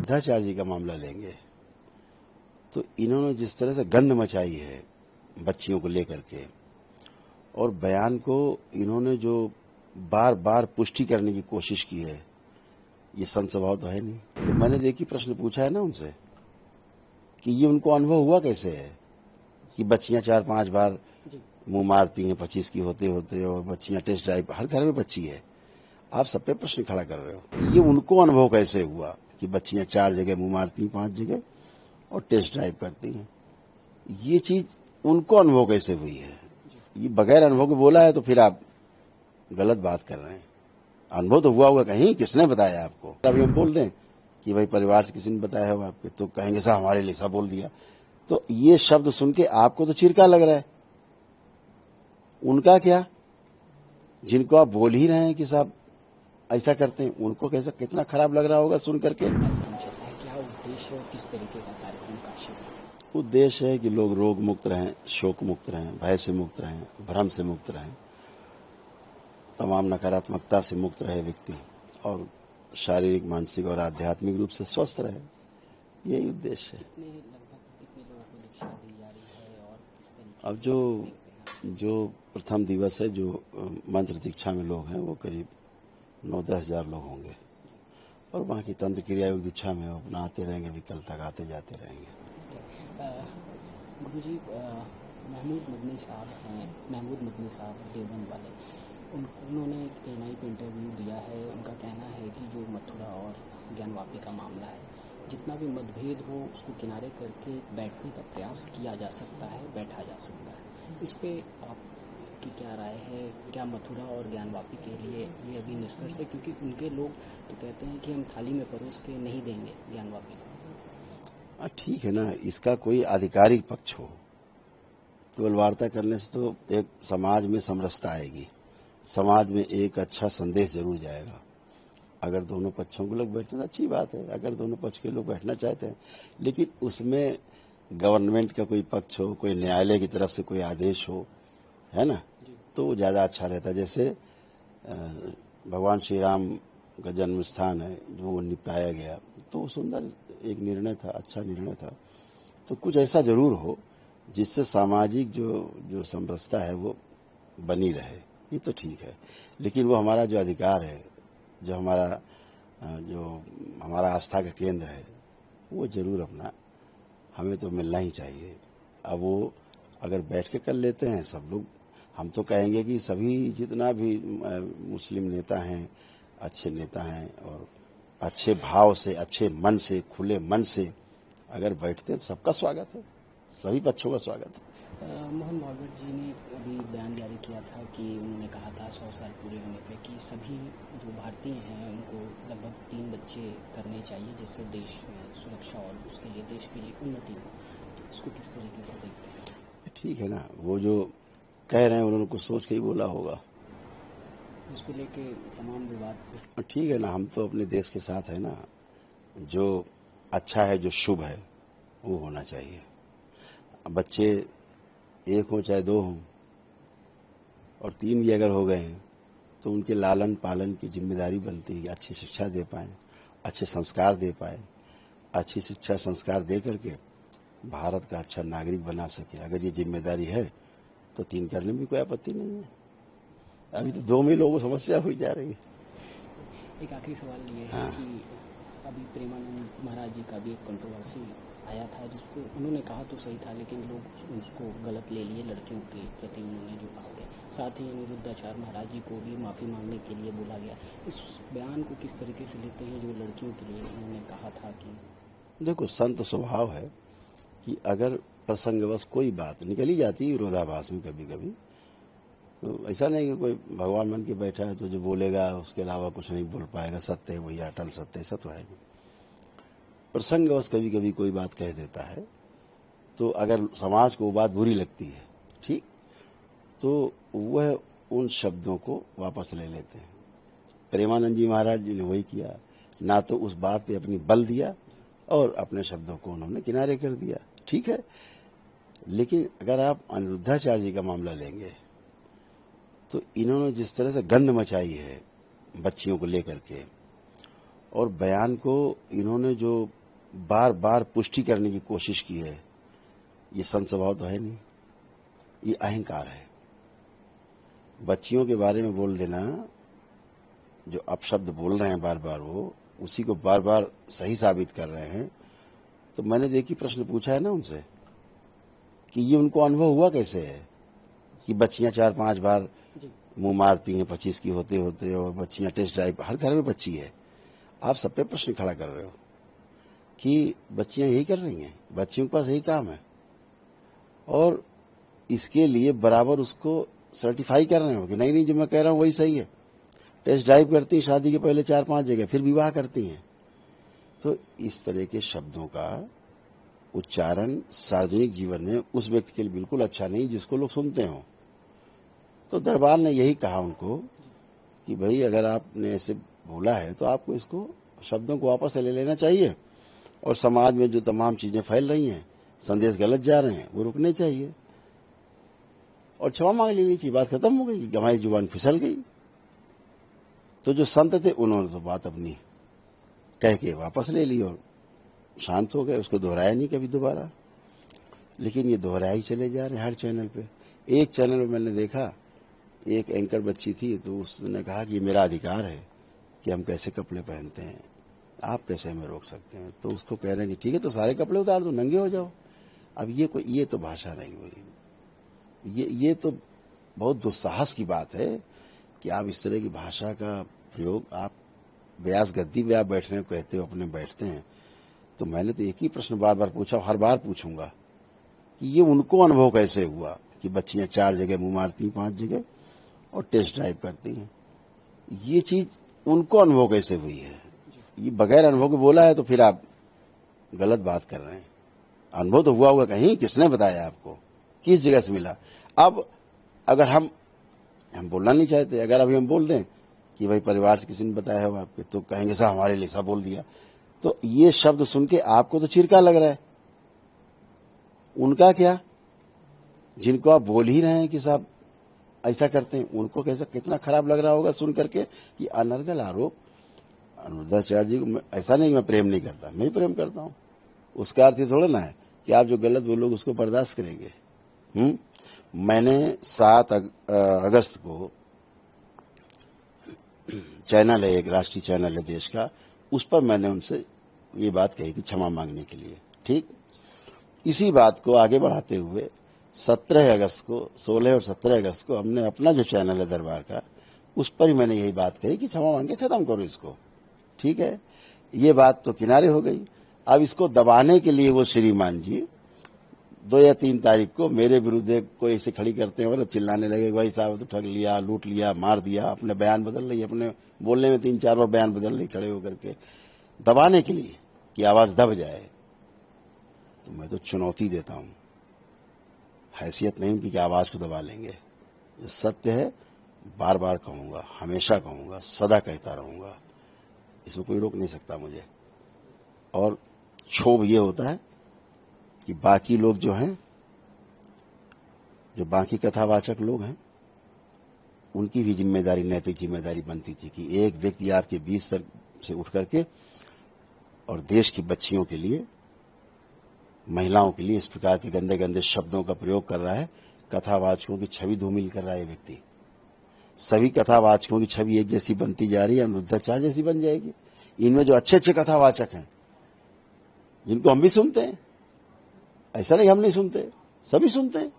अनिरुद्धाचार्य जी का मामला लेंगे तो इन्होंने जिस तरह से गंध मचाई है बच्चियों को लेकर के और बयान को इन्होंने जो बार बार पुष्टि करने की कोशिश की है, ये संत स्वभाव तो है नहीं। तो मैंने देखिए प्रश्न पूछा है ना उनसे कि ये उनको अनुभव हुआ कैसे है कि बच्चियां 4-5 बार मुंह मारती हैं 25 की होते होते और बच्चियां टेस्ट ड्राइव, हर घर में बच्ची है। आप सब पे प्रश्न खड़ा कर रहे हो। ये उनको अनुभव कैसे हुआ कि बच्चियां 4 जगह मुंह मारती हैं, 5 जगह और टेस्ट ड्राइव करती हैं। ये चीज उनको अनुभव कैसे हुई है? ये बगैर अनुभव के बोला है तो फिर आप गलत बात कर रहे हैं। अनुभव तो हुआ होगा कहीं, किसने बताया आपको? अभी हम बोल दें कि भाई परिवार से किसी ने बताया हो आपके, तो कहेंगे साहब हमारे लिए सब बोल दिया। तो ये शब्द सुन के आपको तो चिरका लग रहा है, उनका क्या? जिनको आप बोल ही रहे हैं कि साहब ऐसा करते हैं, उनको कैसा कितना खराब लग रहा होगा सुन करके। क्या उद्देश्य और किस तरीके का कार्यक्रम का शिविर? उद्देश्य है कि लोग रोग मुक्त रहें, शोक मुक्त रहें, भय से मुक्त रहें, भ्रम से मुक्त रहें, तमाम नकारात्मकता से मुक्त रहे व्यक्ति और शारीरिक, मानसिक और आध्यात्मिक रूप से स्वस्थ रहे। यही उद्देश्य है। कितने लोगों को दीक्षा दी जा रही है और किस तरीके अब से? जो प्रथम दिवस है, जो मंत्र दीक्षा में लोग हैं वो करीब 9-10 हजार लोग होंगे और बाकी तंत्र क्रिया योग दीक्षा में अपना आते रहेंगे, भी कल तक आते जाते रहेंगे। गुरुजी, महमूद मदनी साहब देवबंद वाले, उन्होंने एक एएनआई पे इंटरव्यू दिया है। उनका कहना है कि जो मथुरा और ज्ञानवापी का मामला है, जितना भी मतभेद हो उसको किनारे करके बैठने का प्रयास किया जा सकता है, बैठा जा सकता है। इस पे आपकी क्या राय है? क्या मथुरा और ज्ञानवापी के लिए ये अभी निष्कर्ष है? क्योंकि उनके लोग तो कहते हैं कि हम थाली में परोस के नहीं देंगे ज्ञानवापी को। ठीक है ना, इसका कोई आधिकारिक पक्ष हो, केवल वार्ता करने से तो एक समाज में समरसता आएगी, समाज में एक अच्छा संदेश जरूर जाएगा। अगर दोनों पक्षों के लोग बैठते हैं तो अच्छी बात है, अगर दोनों पक्ष के लोग बैठना चाहते हैं, लेकिन उसमें गवर्नमेंट का कोई पक्ष हो, कोई न्यायालय की तरफ से कोई आदेश हो, है ना, तो वो ज्यादा अच्छा रहता है। जैसे भगवान श्री राम का जन्म स्थान है जो वो निपटाया गया, तो सुंदर एक निर्णय था, अच्छा निर्णय था। तो कुछ ऐसा जरूर हो जिससे सामाजिक जो समरसता है वो बनी रहे, ये तो ठीक है। लेकिन वो हमारा जो अधिकार है, जो हमारा आस्था का केंद्र है, वो जरूर अपना हमें तो मिलना ही चाहिए। अब वो अगर बैठ के कर लेते हैं सब लोग, हम तो कहेंगे कि सभी जितना भी मुस्लिम नेता हैं, अच्छे नेता हैं और अच्छे भाव से, अच्छे मन से, खुले मन से अगर बैठते हैं तो सबका स्वागत है, सभी पक्षों का स्वागत है। मोहन भागवत जी ने अभी बयान जारी किया था कि उन्होंने कहा था 100 साल पूरे होने पे कि सभी जो भारतीय हैं उनको लगभग 3 बच्चे करने चाहिए, जिससे देश में सुरक्षा और उसके लिए देश की उन्नति हो। तो इसको किस तरीके से देखते हैं? ठीक है ना, वो जो कह रहे हैं उन्होंने कुछ सोच के ही बोला होगा, इसको लेके तमाम विवाद। ठीक है ना, हम तो अपने देश के साथ है ना, जो अच्छा है, जो शुभ है वो होना चाहिए। बच्चे 1 हो चाहे 2 हों और 3 भी अगर हो गए हैं तो उनके लालन पालन की जिम्मेदारी बनती है, अच्छी शिक्षा दे पाएं, अच्छे संस्कार दे पाए, अच्छी शिक्षा संस्कार दे करके भारत का अच्छा नागरिक बना सके। अगर ये जिम्मेदारी है तो 3 करने में कोई आपत्ति नहीं है। अभी तो 2 में लोगों को समस्या हुई जा रही है। एक आखिरी सवाल ये है कि अभी प्रेमानंद महाराज जी का भी एक कंट्रोवर्सी आया था, जिसको उन्होंने कहा तो सही था लेकिन लोग उसको गलत ले लिए, लड़कियों के प्रति उन्होंने जो कहा गया। साथ ही अनिरुद्धाचार्य महाराज जी को भी माफ़ी मांगने के लिए बोला गया। इस बयान को किस तरीके से लेते हैं जो लड़कियों के लिए उन्होंने कहा था? कि देखो, संत स्वभाव है कि अगर प्रसंगवश कोई बात निकल ही जाती है विरोधाभास में कभी कभी, तो ऐसा नहीं कि कोई भगवान बन के बैठा है तो जो बोलेगा उसके अलावा कुछ नहीं बोल पाएगा, सत्य है वही अटल सत्य, ऐसा तो है नहीं। प्रसंगवश कभी कभी कोई बात कह देता है, तो अगर समाज को वो बात बुरी लगती है, ठीक, तो वह उन शब्दों को वापस ले लेते हैं। प्रेमानंद जी महाराज जी ने वही किया, ना तो उस बात पे अपनी बल दिया और अपने शब्दों को उन्होंने किनारे कर दिया, ठीक है। लेकिन अगर आप अनिरुद्धाचार्य जी का मामला लेंगे तो इन्होंने जिस तरह से गंध मचाई है बच्चियों को लेकर के और बयान को इन्होंने जो बार बार पुष्टि करने की कोशिश की है, ये संत स्वभाव तो है नहीं, ये अहंकार है। बच्चियों के बारे में बोल देना, जो अपशब्द बोल रहे हैं बार बार, वो उसी को बार बार सही साबित कर रहे हैं। तो मैंने देखी प्रश्न पूछा है ना उनसे कि ये उनको अनुभव हुआ कैसे है कि बच्चियां 4-5 बार मुंह मारती हैं 25 की होते होते, और बच्चियां टेस्ट ड्राइव, हर घर में बच्ची है। आप सब पे प्रश्न खड़ा कर रहे हो कि बच्चियां यही कर रही हैं, बच्चियों के पास यही काम है, और इसके लिए बराबर उसको सर्टिफाई कर रहे हो कि नहीं नहीं जो मैं कह रहा हूं वही सही है। टेस्ट ड्राइव करती हैं शादी के पहले 4-5 जगह, फिर विवाह करती हैं। तो इस तरह के शब्दों का उच्चारण सार्वजनिक जीवन में उस व्यक्ति के लिए बिल्कुल अच्छा नहीं जिसको लोग सुनते हो। तो दरबार ने यही कहा उनको कि भाई अगर आपने ऐसे बोला है तो आपको इसको शब्दों को वापस ले लेना चाहिए, और समाज में जो तमाम चीजें फैल रही हैं, संदेश गलत जा रहे हैं, वो रुकने चाहिए और क्षमा मांग लेनी चाहिए। बात खत्म हो गई, हमारी जुबान फिसल गई। तो जो संत थे उन्होंने तो बात अपनी कह के वापस ले ली और शांत हो गए, उसको दोहराया नहीं कभी दोबारा। लेकिन ये दोहराया ही चले जा रहे हैं हर चैनल पे। एक चैनल पे मैंने देखा, एक एंकर बच्ची थी, तो उसने कहा कि ये मेरा अधिकार है कि हम कैसे कपड़े पहनते हैं, आप कैसे हमें रोक सकते हैं। तो उसको कह रहे हैं कि ठीक है तो सारे कपड़े उतार दो, नंगे हो जाओ। अब ये तो भाषा नहीं हुई, ये तो बहुत दुस्साहस की बात है कि आप इस तरह की भाषा का प्रयोग, आप व्यास गद्दी पे आप बैठने को कहते हो, अपने बैठते हैं। तो मैंने तो एक ही प्रश्न बार बार पूछा, हर बार पूछूंगा कि ये उनको अनुभव कैसे हुआ कि बच्चियां 4 जगह मुंह मारती, 5 जगह, और टेस्ट ड्राइव करती हैं। ये चीज उनको अनुभव कैसे हुई है? ये बगैर अनुभव के बोला है तो फिर आप गलत बात कर रहे हैं। अनुभव तो हुआ होगा कहीं, किसने बताया आपको, किस जगह से मिला? अब अगर हम बोलना नहीं चाहते, अगर अभी हम बोल दें कि भाई परिवार से किसी ने बताया हो आपके, तो कहेंगे साहब हमारे लिए सब बोल दिया। तो ये शब्द सुन के आपको तो चिरका लग रहा है, उनका क्या? जिनको आप बोल ही रहे हैं कि साहब ऐसा करते हैं, उनको कैसा कितना खराब लग रहा होगा सुन करके कि अनर्गल आरोप अनुरुद्धाचार्य जी को। ऐसा नहीं मैं प्रेम नहीं करता, मैं ही प्रेम करता हूं। उसका अर्थ थोड़ा ना है कि आप जो गलत बोलोगे उसको बर्दाश्त करेंगे। मैंने 7 अगस्त को चैनल है, एक राष्ट्रीय चैनल है देश का, उस पर मैंने उनसे ये बात कही थी क्षमा मांगने के लिए। ठीक, इसी बात को आगे बढ़ाते हुए 17 अगस्त को, 16 और 17 अगस्त को हमने अपना जो चैनल है दरबार का, उस पर ही मैंने यही बात कही कि क्षमा मांग के खत्म करो इसको। ठीक है, ये बात तो किनारे हो गई। अब इसको दबाने के लिए वो श्रीमान जी 2 या 3 तारीख को मेरे विरुद्ध कोई ऐसे खड़ी करते हैं और चिल्लाने लगे, भाई साहब तो ठग लिया, लूट लिया, मार दिया, अपने बयान बदल रही, अपने बोलने में 3-4 बार बयान बदल रही खड़े होकर के, दबाने के लिए कि आवाज दब जाए। तो मैं तो चुनौती देता हूं, हैसियत नहीं उनकी कि आवाज को दबा लेंगे। जो सत्य है बार बार कहूंगा, हमेशा कहूंगा, सदा कहता रहूंगा, इसमें कोई रोक नहीं सकता मुझे। और क्षोभ ये होता है कि बाकी लोग जो हैं, जो बाकी कथावाचक लोग हैं, उनकी भी जिम्मेदारी, नैतिक जिम्मेदारी बनती थी कि एक व्यक्ति आपके बीच से उठ करके और देश की बच्चियों के लिए, महिलाओं के लिए इस प्रकार के गंदे गंदे शब्दों का प्रयोग कर रहा है। कथावाचकों की छवि धूमिल कर रहा है ये व्यक्ति। सभी कथावाचकों की छवि एक जैसी बनती जा रही है, अनुरुद्धाचार्य जैसी बन जाएगी। इनमें जो अच्छे अच्छे कथावाचक हैं, जिनको हम भी सुनते हैं, ऐसा नहीं हम नहीं सुनते, सभी सुनते हैं,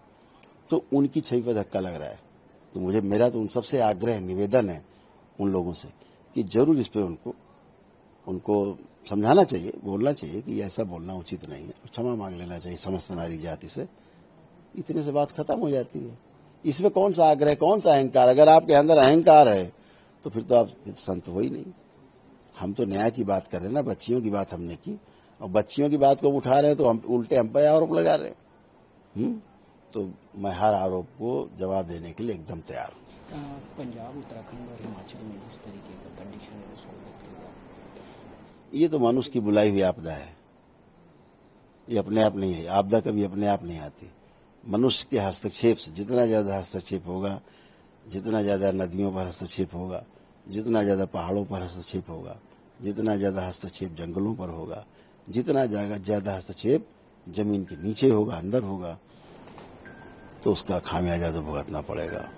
तो उनकी छवि पर धक्का लग रहा है। तो मेरा तो उन सबसे आग्रह, निवेदन है उन लोगों से कि जरूर इस पे उनको समझाना चाहिए, बोलना चाहिए कि ऐसा बोलना उचित नहीं है, क्षमा मांग लेना चाहिए समस्त नारी जाति से। इतने से बात खत्म हो जाती है। इसमें कौन सा आग्रह, कौन सा अहंकार? अगर आपके अंदर अहंकार है तो फिर तो आप संत हो ही नहीं। हम तो न्याय की बात कर रहे हैं ना, बच्चियों की बात हमने की, और बच्चियों की बात को उठा रहे हैं तो हम उल्टे हम पे आरोप लगा रहे हैं। तो मैं हर आरोप को जवाब देने के लिए एकदम तैयार हूँ। पंजाब, उत्तराखंड और हिमाचल में जिस तरीके का कंडीशन है उसको देखते हुए, ये तो मनुष्य की बुलाई हुई आपदा है, ये अपने आप नहीं है। आपदा कभी अपने आप नहीं आती, मनुष्य के हस्तक्षेप से। जितना ज्यादा हस्तक्षेप होगा, जितना ज्यादा नदियों पर हस्तक्षेप होगा, जितना ज्यादा पहाड़ों पर हस्तक्षेप होगा, जितना ज्यादा हस्तक्षेप जंगलों पर होगा, जितना जाएगा ज्यादा हस्तक्षेप जमीन के नीचे होगा, अंदर होगा, तो उसका खामियाजा तो भुगतना पड़ेगा।